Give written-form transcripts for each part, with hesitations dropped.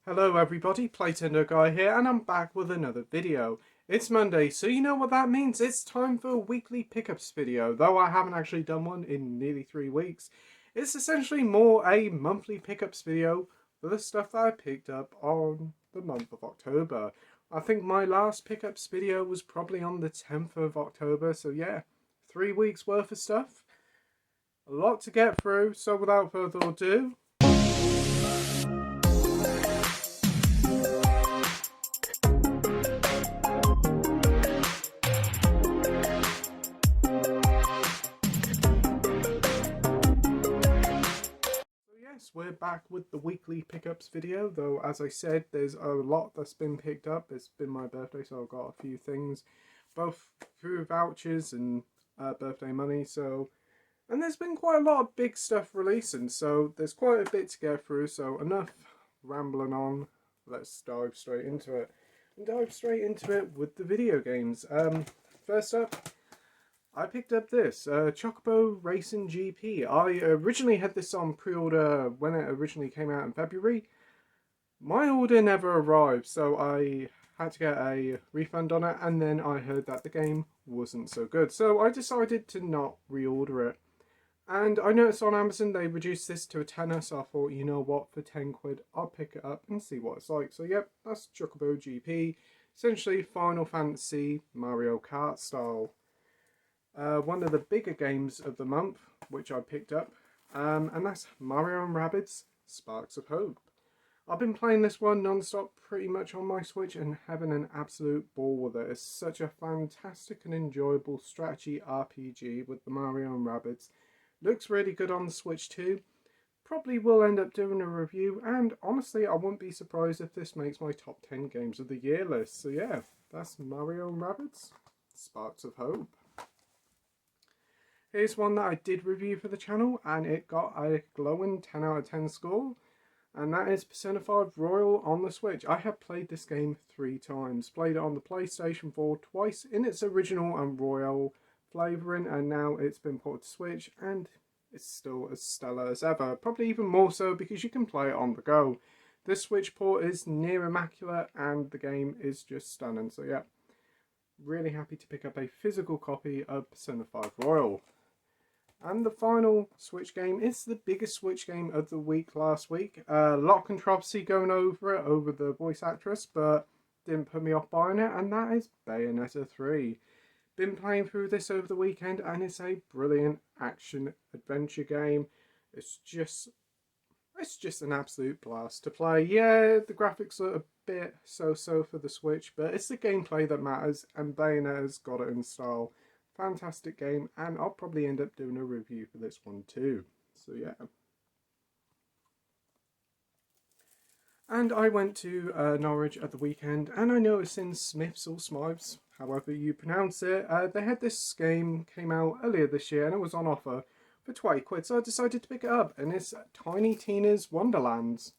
Hello everybody, Playtendoguy here, and I'm back with another video. It's Monday, so you know what that means. It's time for a weekly pickups video, though I haven't actually done one in nearly 3 weeks. It's essentially more a monthly pickups video for the stuff that I picked up on the month of October. I think my last pickups video was probably on the 10th of October, so yeah, 3 weeks worth of stuff. A lot to get through, so without further ado, we're back with the weekly pickups video, though as I said, there's a lot that's been picked up. It's been my birthday, so I've got a few things, both through vouchers and birthday money, and there's been quite a lot of big stuff releasing, so there's quite a bit to go through, so enough rambling on, let's dive straight into it. And dive straight into it with the video games. First up, I picked up this, Chocobo Racing GP. I originally had this on pre-order when it originally came out in February. My order never arrived, so I had to get a refund on it, and then I heard that the game wasn't so good. So I decided to not reorder it. And I noticed on Amazon they reduced this to a tenner, so I thought, you know what, for 10 quid, I'll pick it up and see what it's like. So yep, that's Chocobo GP. Essentially Final Fantasy Mario Kart style. One of the bigger games of the month, which I picked up, and that's Mario & Rabbids Sparks of Hope. I've been playing this one non-stop pretty much on my Switch and having an absolute ball with it. It's such a fantastic and enjoyable strategy RPG with the Mario & Rabbids. Looks really good on the Switch too. Probably will end up doing a review, and honestly I wouldn't be surprised if this makes my top 10 games of the year list. So yeah, that's Mario & Rabbids Sparks of Hope. Here's one that I did review for the channel, and it got a glowing 10 out of 10 score, and that is Persona 5 Royal on the Switch. I have played this game 3 times. Played it on the PlayStation 4 twice in its original and Royal flavouring, and now it's been ported to Switch, and it's still as stellar as ever. Probably even more so because you can play it on the go. This Switch port is near immaculate, and the game is just stunning. So yeah, really happy to pick up a physical copy of Persona 5 Royal. And the final Switch game is the biggest Switch game of the week last week. A lot of controversy going over it, over the voice actress, but didn't put me off buying it, and that is Bayonetta 3. Been playing through this over the weekend, and it's a brilliant action adventure game. It's just an absolute blast to play. Yeah, the graphics are a bit so-so for the Switch, but it's the gameplay that matters, and Bayonetta's got it in style. Fantastic game, and I'll probably end up doing a review for this one too. So yeah. And I went to Norwich at the weekend, and I noticed in Smiths or Smythes, however you pronounce it, they had this game came out earlier this year, and it was on offer for 20 quid, so I decided to pick it up, and it's Tiny Tina's Wonderlands.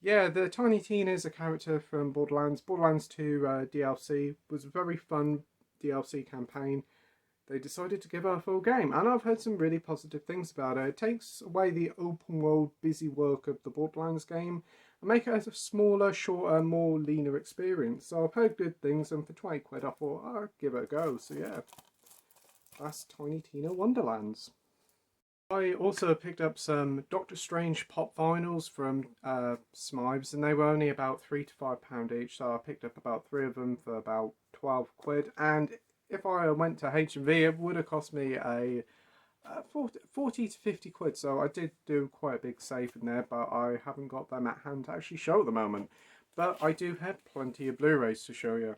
Yeah, the Tiny Tina is a character from Borderlands. Borderlands 2 DLC was a very fun DLC campaign. They decided to give her a full game, and I've heard some really positive things about it. It takes away the open world busy work of the Borderlands game and make it a smaller, shorter, more leaner experience. So I've heard good things, and for 20 quid I thought I'd give it a go. So yeah, that's Tiny Tina Wonderlands. I also picked up some Doctor Strange pop vinyls from Smythes, and they were only about £3 to £5 each, so I picked up about 3 of them for about 12 quid, and if I went to H&V, it would have cost me a 40 to 50 quid, so I did do quite a big save in there, but I haven't got them at hand to actually show at the moment. But I do have plenty of Blu-rays to show you.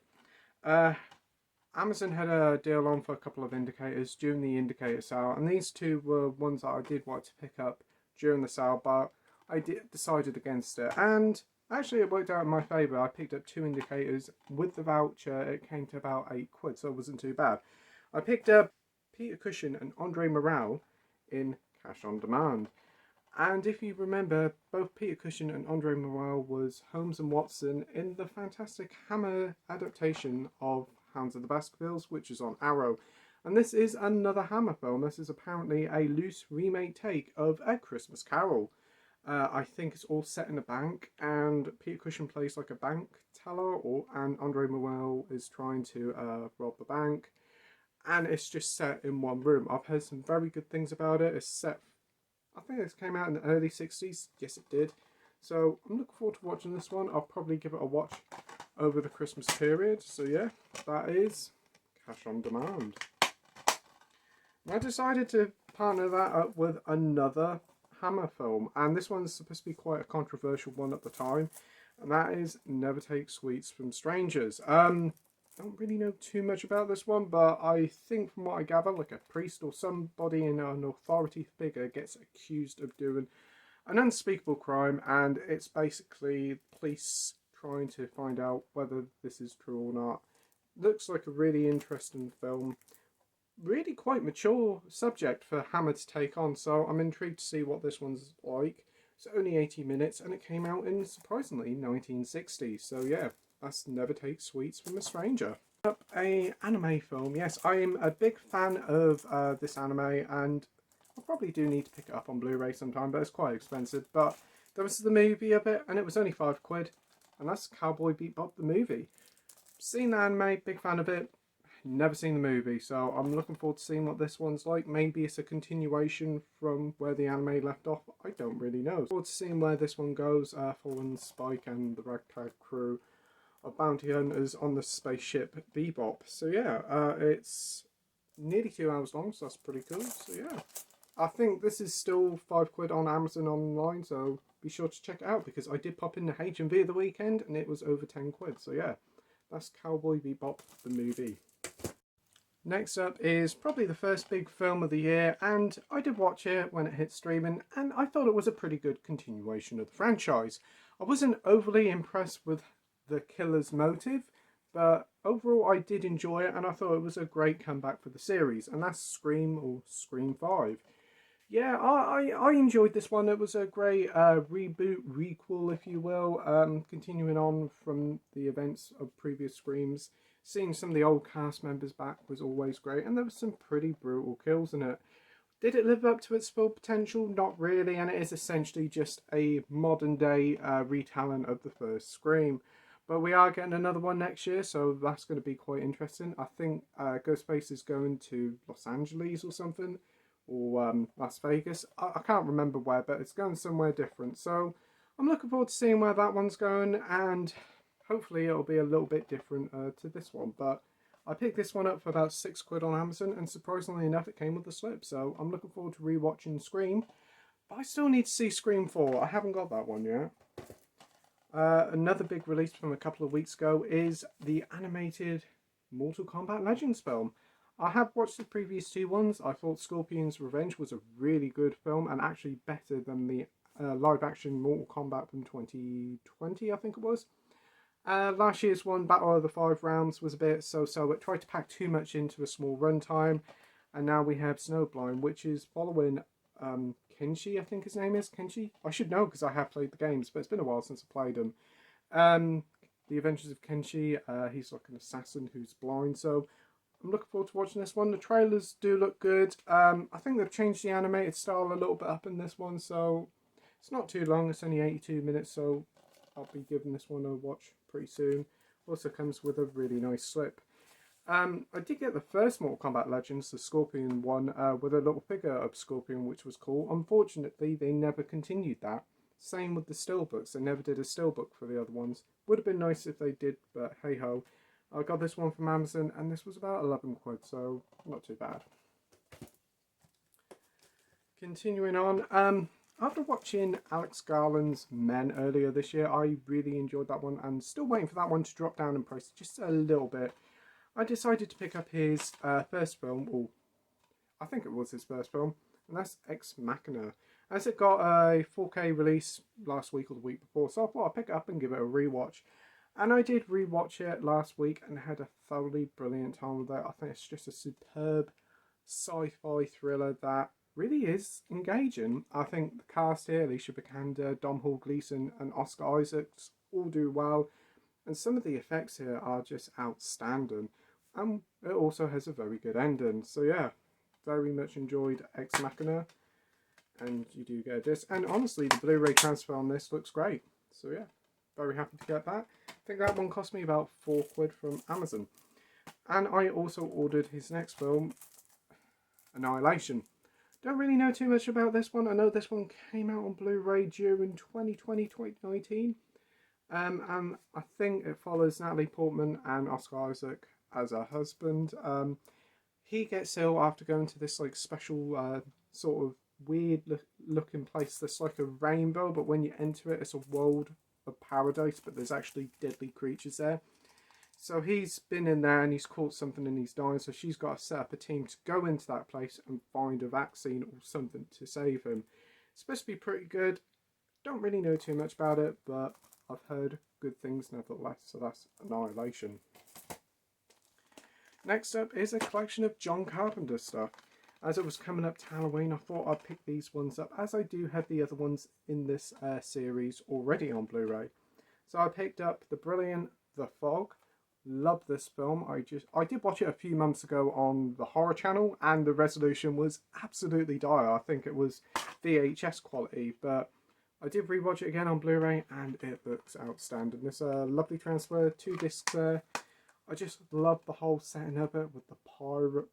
Amazon had a deal on for a couple of indicators during the indicator sale, and these two were ones that I did want to pick up during the sale, but I decided against it, and actually it worked out in my favour. I picked up 2 indicators. With the voucher it came to about 8 quid, so it wasn't too bad. I picked up Peter Cushing and Andre Morale in Cash on Demand. And if you remember, both Peter Cushing and Andre Morale was Holmes and Watson in the fantastic Hammer adaptation of Hounds of the Baskervilles, which is on Arrow. And this is another Hammer film. This is apparently a loose remake take of A Christmas Carol. I think it's all set in a bank, and Peter Cushing plays like a bank teller, and Andre Morel is trying to rob the bank, and it's just set in one room. I've heard some very good things about it. It's set, I think it came out in the early 60s. Yes, it did. So I'm looking forward to watching this one. I'll probably give it a watch over the Christmas period. So yeah, that is Cash on Demand. And I decided to partner that up with another Hammer film, and this one's supposed to be quite a controversial one at the time, and that is Never Take Sweets from Strangers. Don't really know too much about this one, but I think from what I gather, like a priest or somebody in an authority figure gets accused of doing an unspeakable crime, and it's basically police trying to find out whether this is true or not. Looks like a really interesting film. Really quite mature subject for Hammer to take on, so I'm intrigued to see what this one's like. It's only 80 minutes, and it came out in, surprisingly, 1960. So yeah, that's Never Take Sweets from a Stranger. Up a anime film. Yes, I'm a big fan of this anime, and I probably do need to pick it up on Blu-ray sometime, but it's quite expensive. But there was the movie of it, and it was only £5, and that's Cowboy Bebop the movie. Seen the anime, big fan of it. Never seen the movie, so I'm looking forward to seeing what this one's like. Maybe it's a continuation from where the anime left off. I don't really know. Forward to seeing where this one goes. Following Spike and the ragtag crew of bounty hunters on the spaceship Bebop. So yeah, it's nearly 2 hours long, so that's pretty cool. So yeah, I think this is still £5 on Amazon online, so be sure to check it out, because I did pop in the H&V the weekend and it was over £10. So yeah, that's Cowboy Bebop the movie. Next up is probably the first big film of the year, and I did watch it when it hit streaming, and I thought it was a pretty good continuation of the franchise. I wasn't overly impressed with the killer's motive, but overall I did enjoy it, and I thought it was a great comeback for the series, and that's Scream, or Scream 5. Yeah, I enjoyed this one. It was a great reboot, requel, if you will, continuing on from the events of previous Screams. Seeing some of the old cast members back was always great, and there was some pretty brutal kills in it. Did it live up to its full potential? Not really, and it is essentially just a modern day retelling of the first Scream. But we are getting another one next year, so that's going to be quite interesting. I think Ghostface is going to Los Angeles or something, or Las Vegas. I can't remember where, but it's going somewhere different. So I'm looking forward to seeing where that one's going, and hopefully it'll be a little bit different to this one. But I picked this one up for about £6 on Amazon, and surprisingly enough it came with a slip. So I'm looking forward to rewatching Scream. But I still need to see Scream 4. I haven't got that one yet. Another big release from a couple of weeks ago is the animated Mortal Kombat Legends film. I have watched the previous two ones. I thought Scorpion's Revenge was a really good film, and actually better than the live-action Mortal Kombat from 2020, I think it was. Last year's one, Battle of the Five Realms, was a bit so-so. It tried to pack too much into a small runtime. And now we have Snowblind, which is following Kenshi, I think his name is. Kenshi? I should know because I have played the games, but it's been a while since I played them. The Adventures of Kenshi, he's like an assassin who's blind, so I'm looking forward to watching this one. The trailers do look good. I think they've changed the animated style a little bit up in this one, so it's not too long. It's only 82 minutes, so I'll be giving this one a watch pretty soon. Also comes with a really nice slip. I did get the first Mortal Kombat Legends, the Scorpion one, with a little figure of Scorpion, which was cool. Unfortunately, they never continued that. Same with the steelbooks. They never did a steelbook for the other ones. Would have been nice if they did, but hey ho. I got this one from Amazon, and this was about £11, so not too bad. Continuing on, after watching Alex Garland's Men earlier this year, I really enjoyed that one, and still waiting for that one to drop down in price just a little bit. I decided to pick up his first film, or I think it was his first film, and that's Ex Machina. As it got a 4K release last week or the week before, so I thought I'd pick it up and give it a rewatch. And I did rewatch it last week and had a thoroughly brilliant time with it. I think it's just a superb sci-fi thriller that really is engaging. I think the cast here, Alicia Vikander, Domhnall Gleeson and Oscar Isaacs, all do well. And some of the effects here are just outstanding. And it also has a very good ending. So yeah, very much enjoyed Ex Machina. and you do get this. And honestly, the Blu-ray transfer on this looks great. So yeah, very happy to get that. I think that one cost me about £4 from Amazon. And I also ordered his next film, Annihilation. Don't really know too much about this one. I know this one came out on Blu-ray during 2020-2019. And I think it follows Natalie Portman and Oscar Isaac as her husband. He gets ill after going to this like special sort of weird looking place that's like a rainbow, but when you enter it, it's a world of paradise, but there's actually deadly creatures there. So he's been in there and he's caught something and he's dying, so she's got to set up a team to go into that place and find a vaccine or something to save him. It's supposed to be pretty good. Don't really know too much about it, but I've heard good things nevertheless, so that's Annihilation. Next up is a collection of John Carpenter stuff. As it was coming up to Halloween, I thought I'd pick these ones up, as I do have the other ones in this series already on Blu-ray. So I picked up the brilliant The Fog. Love this film. I did watch it a few months ago on the Horror Channel, and the resolution was absolutely dire. I think it was VHS quality, but I did rewatch it again on Blu-ray and it looks outstanding. There's a lovely transfer, 2 discs there. I just love the whole setting of it with the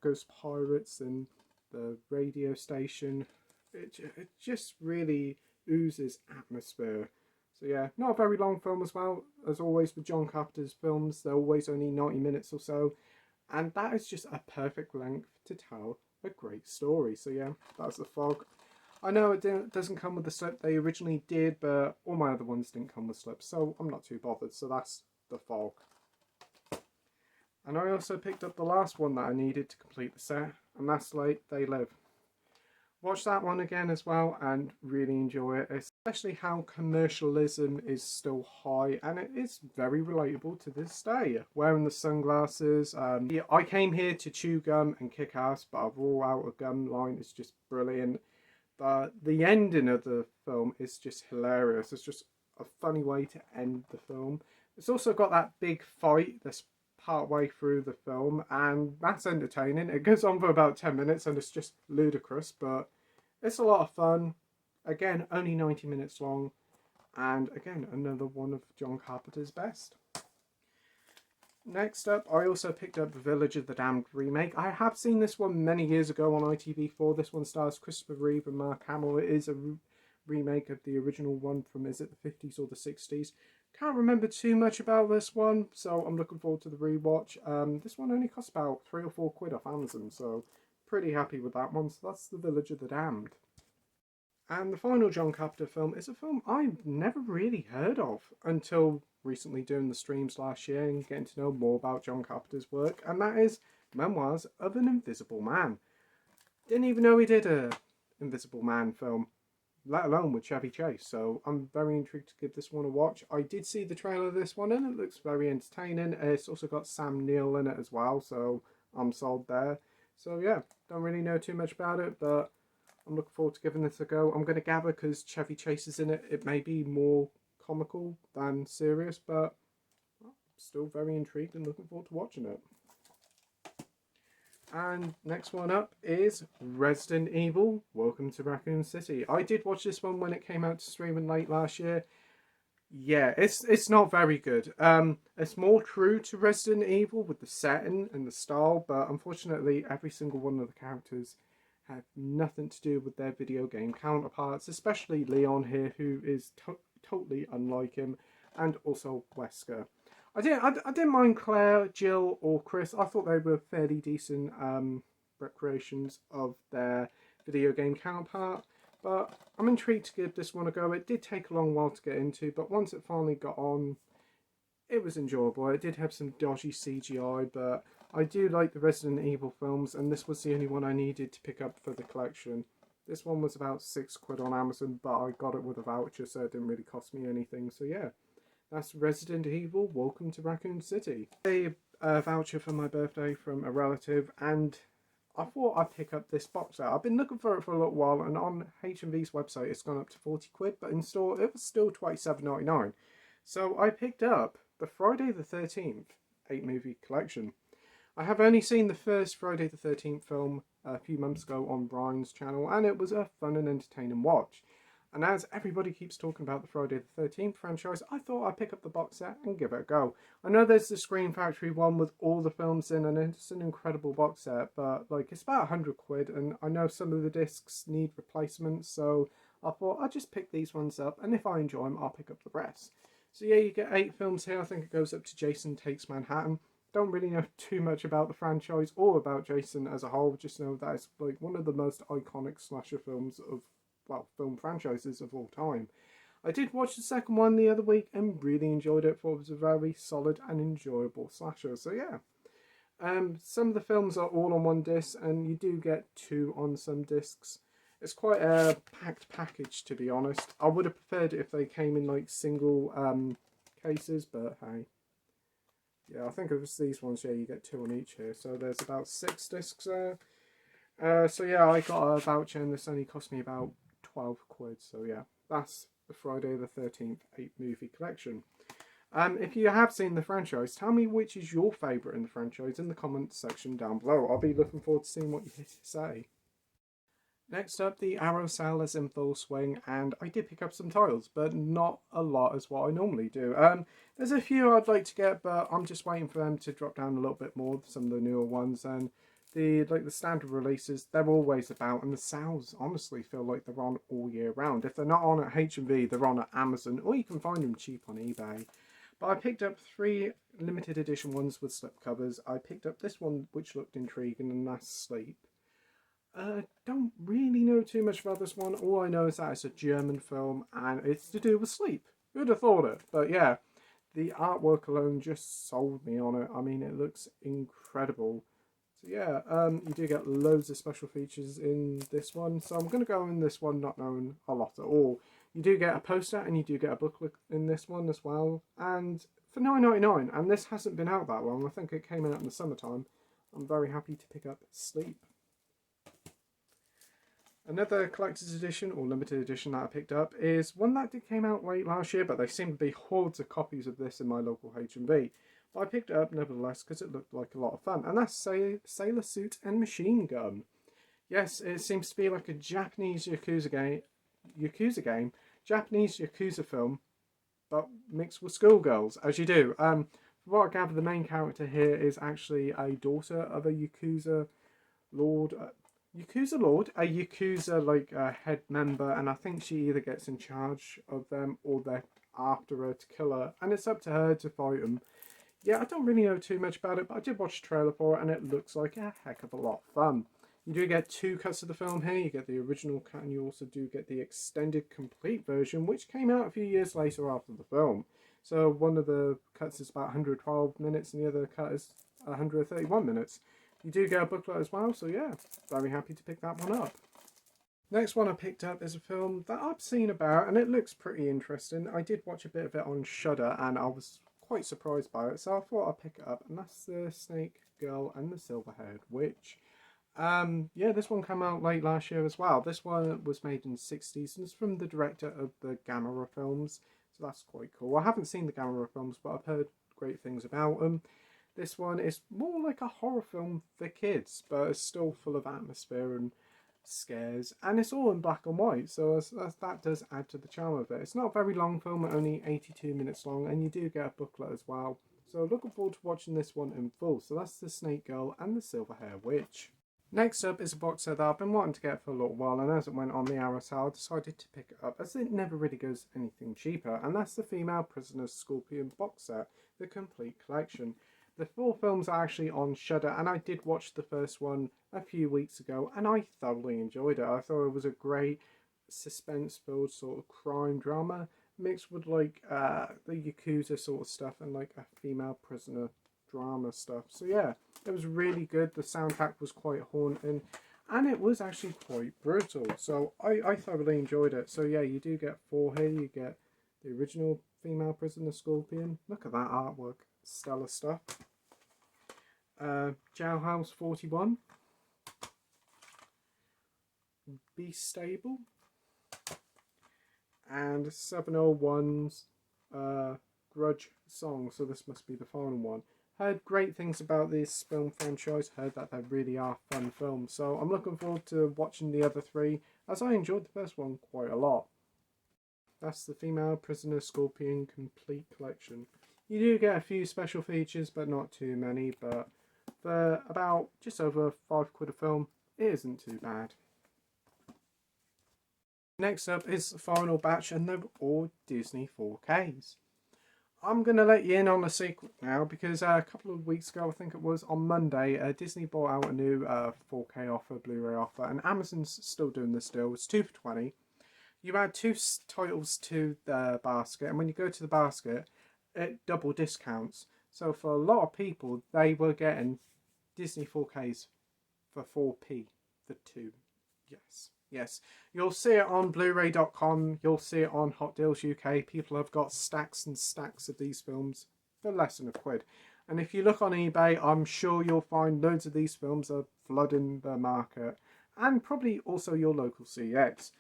ghost pirates and the radio station. It just really oozes atmosphere. So yeah, not a very long film as well. As always with John Carpenter's films, they're always only 90 minutes or so. And that is just a perfect length to tell a great story. So yeah, that's The Fog. I know it doesn't come with the slip they originally did, but all my other ones didn't come with slips, so I'm not too bothered. So that's The Fog. And I also picked up the last one that I needed to complete the set, and that's They Live. Watch that one again as well and really enjoy it, especially how commercialism is still high and it is very relatable to this day. Wearing the sunglasses, yeah, I came here to chew gum and kick ass, but a raw out of gum line is just brilliant. But the ending of the film is just hilarious. It's just a funny way to end the film. It's also got that big fight that's part way through the film, and that's entertaining. It goes on for about 10 minutes and it's just ludicrous, but it's a lot of fun. Again, only 90 minutes long, and again, another one of John Carpenter's best. Next up, I also picked up Village of the Damned remake. I have seen this one many years ago on ITV4. This one stars Christopher Reeve and Mark Hamill. It is a remake of the original one from, is it the 50s or the 60s? Can't remember too much about this one, so I'm looking forward to the rewatch. This one only costs about £3 or £4 off Amazon, so pretty happy with that one. So that's The Village of the Damned. And the final John Carpenter film is a film I've never really heard of until recently doing the streams last year and getting to know more about John Carpenter's work, and that is Memoirs of an Invisible Man. Didn't even know he did a Invisible Man film, let alone with Chevy Chase, so I'm very intrigued to give this one a watch. I did see the trailer of this one and it looks very entertaining. It's also got Sam Neill in it as well, so I'm sold there. So yeah, don't really know too much about it, but I'm looking forward to giving this a go. I'm going to gather, because Chevy Chase is in it, it may be more comical than serious, but I'm still very intrigued and looking forward to watching it. And next one up is Resident Evil, Welcome to Raccoon City. I did watch this one when it came out to streaming late last year. Yeah, it's not very good. It's more true to Resident Evil with the setting and the style, but unfortunately every single one of the characters have nothing to do with their video game counterparts, especially Leon here, who is totally unlike him, and also Wesker. I didn't mind Claire, Jill, or Chris. I thought they were fairly decent recreations of their video game counterpart, but I'm intrigued to give this one a go. It did take a long while to get into, but once it finally got on, it was enjoyable. It did have some dodgy CGI, but I do like the Resident Evil films, and this was the only one I needed to pick up for the collection. This one was about £6 on Amazon, but I got it with a voucher, so it didn't really cost me anything. So yeah, that's Resident Evil, Welcome to Raccoon City. A voucher for my birthday from a relative, and I thought I'd pick up this box set. I've been looking for it for a little while, and on HMV's website it's gone up to £40, but in store it was still £27.99. So I picked up the Friday the 13th 8-movie collection. I have only seen the first Friday the 13th film a few months ago on Brian's channel, and it was a fun and entertaining watch. And as everybody keeps talking about the Friday the 13th franchise, I thought I'd pick up the box set and give it a go. I know there's the Screen Factory one with all the films in, and it's an incredible box set, but like it's about £100, and I know some of the discs need replacements, so I thought I'd just pick these ones up, and if I enjoy them, I'll pick up the rest. So yeah, you get 8 films here. I think it goes up to Jason Takes Manhattan. Don't really know too much about the franchise or about Jason as a whole, just know that it's like one of the most iconic slasher films of, well, film franchises of all time. I did watch the second one the other week and really enjoyed it. Thought it was a very solid and enjoyable slasher. So yeah, some of the films are all on one disc, and you do get 2 on some discs. It's quite a packed package, to be honest. I would have preferred it if they came in like single cases, but hey. Yeah, I think it was these ones. Yeah, you get 2 on each here. So there's about 6 discs there. So yeah, I got a voucher, and this only cost me about £12. So yeah, that's the Friday the 13th 8 movie collection. If you have seen the franchise, tell me which is your favourite in the franchise in the comments section down below. I'll be looking forward to seeing what you say. Next up, the Arrow sale is in full swing, and I did pick up some titles, but not a lot as what I normally do. There's a few I'd like to get, but I'm just waiting for them to drop down a little bit more, some of the newer ones, and the standard releases, they're always about, and the sales honestly feel like they're on all year round. If they're not on at H&V, they're on at Amazon, or you can find them cheap on eBay. But I picked up 3 limited edition ones with slipcovers. I picked up this one, which looked intriguing, and that's Sleep. Don't really know too much about this one. All I know is that it's a German film, and it's to do with sleep. Who'd have thought it? But yeah, the artwork alone just sold me on it. I mean, it looks incredible. So yeah, you do get loads of special features in this one. So I'm going to go in this one not knowing a lot at all. You do get a poster, and you do get a booklet in this one as well. And for $9.99, and this hasn't been out that long. I think it came out in the summertime. I'm very happy to pick up Sleep. Another collector's edition or limited edition that I picked up is one that came out late last year, but there seem to be hordes of copies of this in my local H&V. But I picked it up nevertheless because it looked like a lot of fun, and that's Sailor Suit and Machine Gun. Yes, it seems to be like a Japanese Yakuza game, Japanese Yakuza film, but mixed with schoolgirls, as you do. From what I gather, the main character here is actually a daughter of a Yakuza Lord. A Yakuza like head member, and I think she either gets in charge of them or they're after her to kill her, and it's up to her to fight them. Yeah, I don't really know too much about it, but I did watch the trailer for it, and it looks like a heck of a lot of fun. You do get 2 cuts of the film here. You get the original cut, and you also do get the extended complete version, which came out a few years later after the film. So one of the cuts is about 112 minutes, and the other cut is 131 minutes. You do get a booklet as well, so yeah, very happy to pick that one up. Next one I picked up is a film that I've seen about, and it looks pretty interesting. I did watch a bit of it on Shudder, and I was quite surprised by it, so I thought I'd pick it up, and that's The Snake Girl and the Silver-Haired Witch. Yeah, this one came out late last year as well. This one was made in the 60s, and it's from the director of the Gamera films, so that's quite cool. I haven't seen the Gamera films, but I've heard great things about them. This one is more like a horror film for kids, but it's still full of atmosphere and scares, and it's all in black and white, so that does add to the charm of it. It's not a very long film, only 82 minutes long, and you do get a booklet as well. So looking forward to watching this one in full. So that's The Snake Girl and the Silver-Haired Witch. Next up is a box set that I've been wanting to get for a little while, and as it went on the Arrow sale, I decided to pick it up, as it never really goes anything cheaper, and that's the Female Prisoner's Scorpion box set, the complete collection. The 4 films are actually on Shudder, and I did watch the first one a few weeks ago, and I thoroughly enjoyed it. I thought it was a great suspense-filled sort of crime drama, mixed with like the Yakuza sort of stuff and like a female prisoner drama stuff. So yeah, it was really good. The soundtrack was quite haunting, and it was actually quite brutal. So I thoroughly enjoyed it. So yeah, you do get 4 here. You get the original Female Prisoner Scorpion. Look at that artwork. Stellar stuff. Jailhouse 41. Be Stable. And 701's Grudge Song. So this must be the final one. Heard great things about this film franchise, heard that they really are fun films, so I'm looking forward to watching the other three, as I enjoyed the first one quite a lot. That's the Female Prisoner Scorpion Complete Collection. You do get a few special features, but not too many, but for about just over £5 a film, it isn't too bad. Next up is the final batch, and they're all Disney 4Ks. I'm going to let you in on a secret now, because a couple of weeks ago, I think it was on Monday, Disney brought out a new 4K offer, Blu-ray offer, and Amazon's still doing this deal. It's 2 for 20. You add two titles to the basket, and when you go to the basket, it double discounts. So for a lot of people, they were getting Disney 4Ks for 4p for 2. Yes. You'll see it on Blu-ray.com. You'll see it on Hot Deals UK. People have got stacks and stacks of these films for less than £1. And if you look on eBay, I'm sure you'll find loads of these films are flooding the market. And probably also your local CX.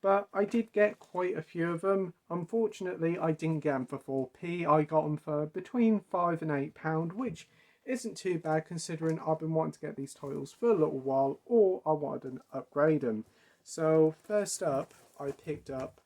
But I did get quite a few of them. Unfortunately, I didn't get them for 4p. I got them for between £5 and £8, which isn't too bad considering I've been wanting to get these titles for a little while, or I wanted to upgrade them. So first up, I picked up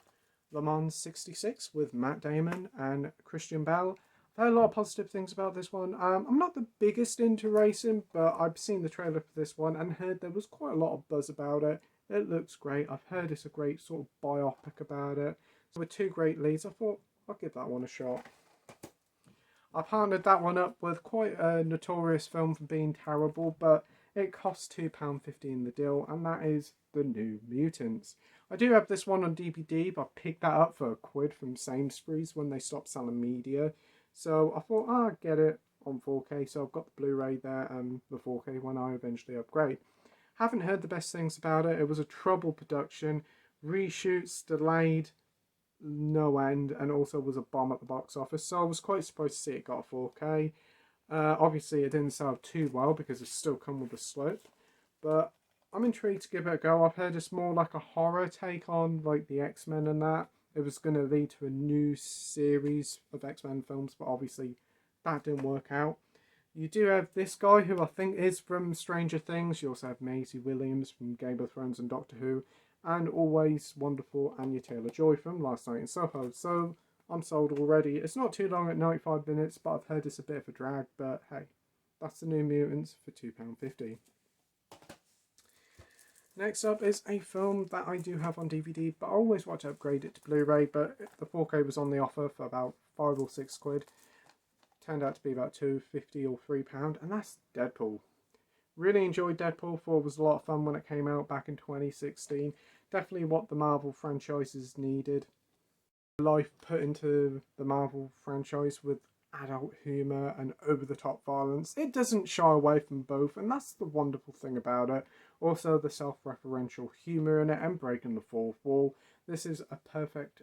Le Mans 66 with Matt Damon and Christian Bale. I've heard a lot of positive things about this one. I'm not the biggest into racing, but I've seen the trailer for this one and heard there was quite a lot of buzz about it. It looks great. I've heard it's a great sort of biopic about it. So with two great leads, I thought I'll give that one a shot. I partnered that one up with quite a notorious film for being terrible, but it costs £2.50 in the deal, and that is The New Mutants. I do have this one on DVD, but I picked that up for £1 from Sainsbury's when they stopped selling media. So I thought, I'd get it on 4K, so I've got the Blu-ray there and the 4K when I eventually upgrade. Haven't heard the best things about it. It was a trouble production, reshoots delayed no end, and also was a bomb at the box office, so I was quite surprised to see it got a 4K. Obviously it didn't sell too well because it's still come with a slope, but I'm intrigued to give it a go. I've heard it's more like a horror take on like the X-Men and that. It was going to lead to a new series of X-Men films, but obviously that didn't work out. You do have this guy who I think is from Stranger Things. You also have Maisie Williams from Game of Thrones and Doctor Who, and always wonderful Anya Taylor-Joy from Last Night in Soho. So I'm sold already. It's not too long at 95 minutes, but I've heard it's a bit of a drag. But hey, that's The New Mutants for £2.50. Next up is a film that I do have on DVD, but I always want to upgrade it to Blu-ray, but the 4K was on the offer for about £5 or £6. Turned out to be about £2.50 or £3, and that's Deadpool. Really enjoyed Deadpool 4. Was a lot of fun when it came out back in 2016. Definitely what the Marvel franchises needed. Life put into the Marvel franchise with adult humour and over-the-top violence. It doesn't shy away from both, and that's the wonderful thing about it. Also the self-referential humour in it and breaking the fourth wall. This is a perfect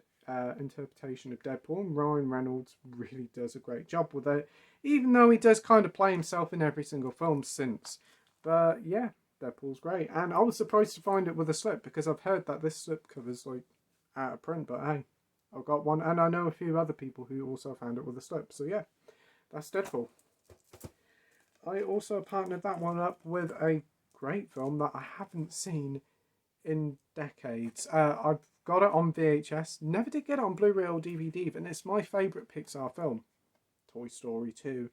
interpretation of Deadpool, and Ryan Reynolds really does a great job with it, even though he does kind of play himself in every single film since. But yeah, Deadpool's great, and I was surprised to find it with a slip, because I've heard that this slip cover's like out of print, but hey, I've got one, and I know a few other people who also found it with a slip. So yeah, that's Deadpool. I also partnered that one up with a great film that I haven't seen in decades. I've got it on VHS, never did get it on Blu-ray or DVD, and it's my favourite Pixar film, Toy Story 2.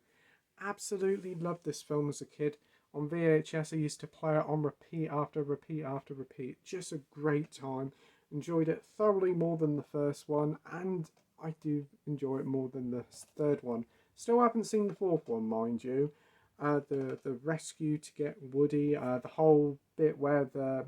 Absolutely loved this film as a kid. On VHS I used to play it on repeat after repeat after repeat. Just a great time. Enjoyed it thoroughly more than the first one, and I do enjoy it more than the third one. Still haven't seen the fourth one, mind you. The rescue to get Woody, the whole bit where the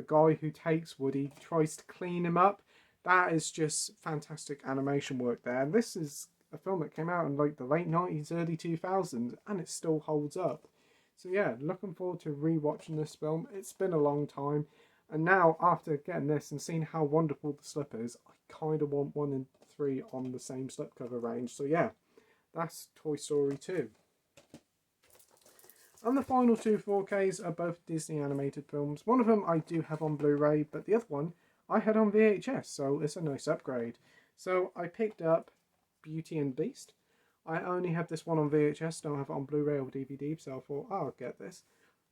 guy who takes Woody tries to clean him up. That is just fantastic animation work there. And this is a film that came out in like the late 90s, early 2000s, and it still holds up. So yeah, looking forward to rewatching this film. It's been a long time, and now after getting this and seeing how wonderful the slip is, I kind of want 1 and 3 on the same slipcover range. So yeah, that's Toy Story 2. And the final two 4Ks are both Disney animated films. One of them I do have on Blu-ray, but the other one I had on VHS, so it's a nice upgrade. So I picked up Beauty and the Beast, I only have this one on VHS, don't have it on Blu-ray or DVD, so I thought, oh, I'll get this.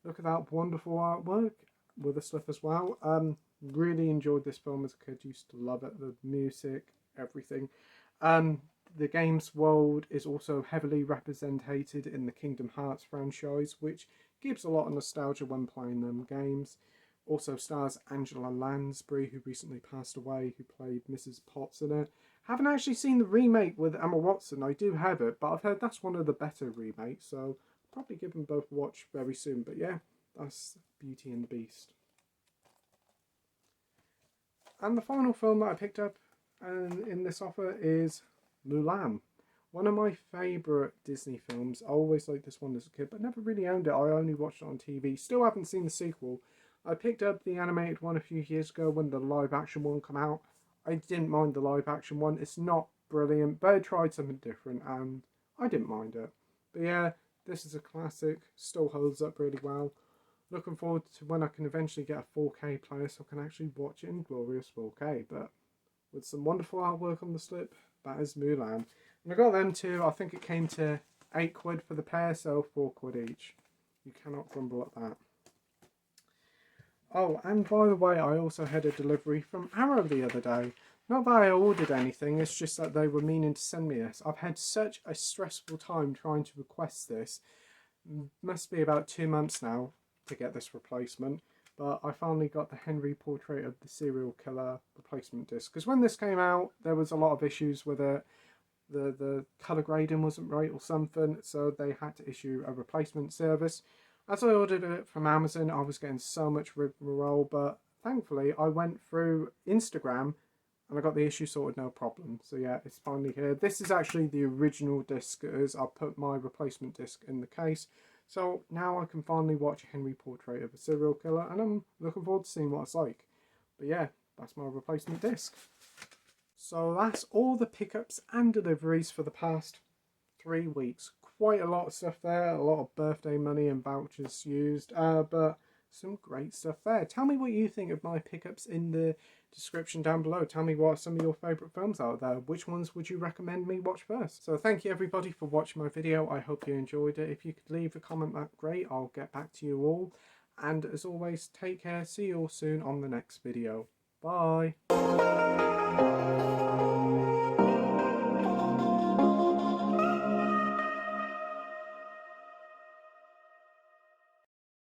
Look at that wonderful artwork with the slip as well. Really enjoyed this film as a kid, used to love it, the music, everything. The games world is also heavily represented in the Kingdom Hearts franchise, which gives a lot of nostalgia when playing them games. Also stars Angela Lansbury, who recently passed away, who played Mrs. Potts in it. Haven't actually seen the remake with Emma Watson. I do have it, but I've heard that's one of the better remakes, so I'll probably give them both a watch very soon. But yeah, that's Beauty and the Beast. And the final film that I picked up in this offer is Mulan. One of my favourite Disney films. I always liked this one as a kid, but never really owned it. I only watched it on TV. Still haven't seen the sequel. I picked up the animated one a few years ago when the live action one came out. I didn't mind the live action one. It's not brilliant, but I tried something different and I didn't mind it. But yeah, this is a classic. Still holds up really well. Looking forward to when I can eventually get a 4K player so I can actually watch it in glorious 4K. But with some wonderful artwork on the slip, that is Mulan. And I got them too. I think it came to £8 for the pair, so £4 each. You cannot grumble at that. Oh, and by the way, I also had a delivery from Arrow the other day. Not that I ordered anything, it's just that they were meaning to send me this. I've had such a stressful time trying to request this. Must be about 2 months now to get this replacement. But I finally got the Henry Portrait of the Serial Killer replacement disc. Because when this came out, there was a lot of issues with it. The colour grading wasn't right or something, so they had to issue a replacement service. As I ordered it from Amazon, I was getting so much rigmarole, but thankfully I went through Instagram and I got the issue sorted, no problem. So yeah, it's finally here. This is actually the original disc, as I put my replacement disc in the case. So now I can finally watch Henry Portrait of a Serial Killer, and I'm looking forward to seeing what it's like. But yeah, that's my replacement disc. So that's all the pickups and deliveries for the past 3 weeks. Quite a lot of stuff there, a lot of birthday money and vouchers used, but some great stuff there. Tell me what you think of my pickups in the description down below. Tell me what are some of your favourite films out there. Which ones would you recommend me watch first? So thank you everybody for watching my video. I hope you enjoyed it. If you could leave a comment, that's great. I'll get back to you all. And as always, take care. See you all soon on the next video. Bye.